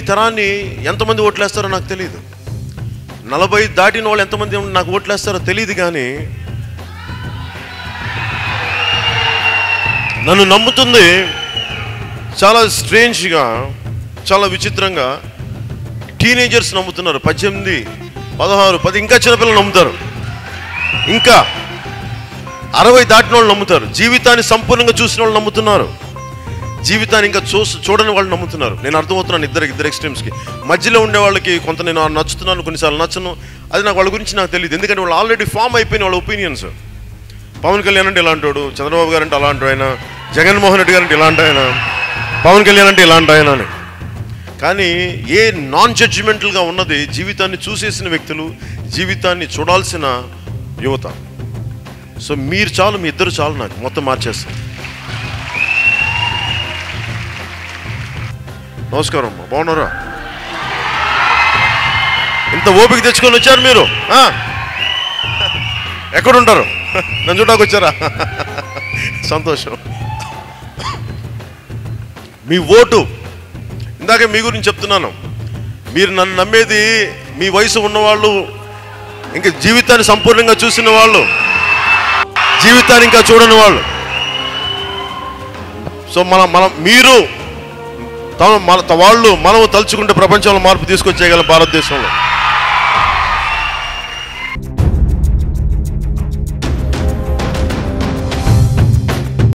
తరాన్ని ఎంతమంది ఓట్లేస్తారో నాకు తెలియదు. 40 దాటిన వాళ్ళు ఎంతమంది నాకు ఓట్లేస్తారో తెలియదు. కానీ నన్ను నమ్ముతుంది చాలా స్ట్రేంజ్గా, చాలా విచిత్రంగా టీనేజర్స్ నమ్ముతున్నారు. 18, 16, 10 ఇంకా చిన్నపిల్లలు నమ్ముతారు. ఇంకా 60 దాటిన వాళ్ళు నమ్ముతారు. జీవితాన్ని సంపూర్ణంగా చూసిన వాళ్ళు నమ్ముతున్నారు. జీవితాన్ని ఇంకా చూడని వాళ్ళు నమ్ముతున్నారు. నేను అర్థమవుతున్నాను ఇద్దరు ఎక్స్ట్రీమ్స్కి. మధ్యలో ఉండే వాళ్ళకి కొంత నేను నచ్చుతున్నాను, కొన్నిసార్లు నచ్చను. అది నాకు వాళ్ళ గురించి నాకు తెలియదు. ఎందుకంటే వాళ్ళు ఆల్రెడీ ఫామ్ అయిపోయిన వాళ్ళ ఒపీనియన్స్. పవన్ కళ్యాణ్ అంటే ఇలాంటి వాడు, చంద్రబాబు గారు అంటే అలాంటి ఆయన, జగన్మోహన్ రెడ్డి గారు అంటే ఇలాంటి ఆయన, పవన్ కళ్యాణ్ అంటే ఇలాంటి ఆయన అని. కానీ ఏ నాన్ జడ్జిమెంటల్గా ఉన్నది జీవితాన్ని చూసేసిన వ్యక్తులు, జీవితాన్ని చూడాల్సిన యువత. సో మీరు చాలు, మీ ఇద్దరు చాలు, నాకు మొత్తం మార్చేస్తారు. నమస్కారం అమ్మా, బాగున్నారా? ఇంత ఓపిక తెచ్చుకొని వచ్చారు మీరు. ఎక్కడుంటారు? నన్ను చూడడానికి వచ్చారా? సంతోషం. మీ ఓటు, ఇందాకే మీ గురించి చెప్తున్నాను. మీరు నన్ను నమ్మేది మీ వయసు ఉన్నవాళ్ళు, ఇంకా జీవితాన్ని సంపూర్ణంగా చూసిన వాళ్ళు, జీవితాన్ని ఇంకా చూడని వాళ్ళు. సో మీరు వాళ్ళు మనం తలుచుకుంటే ప్రపంచంలో మార్పు తీసుకొచ్చేయగలం భారతదేశంలో.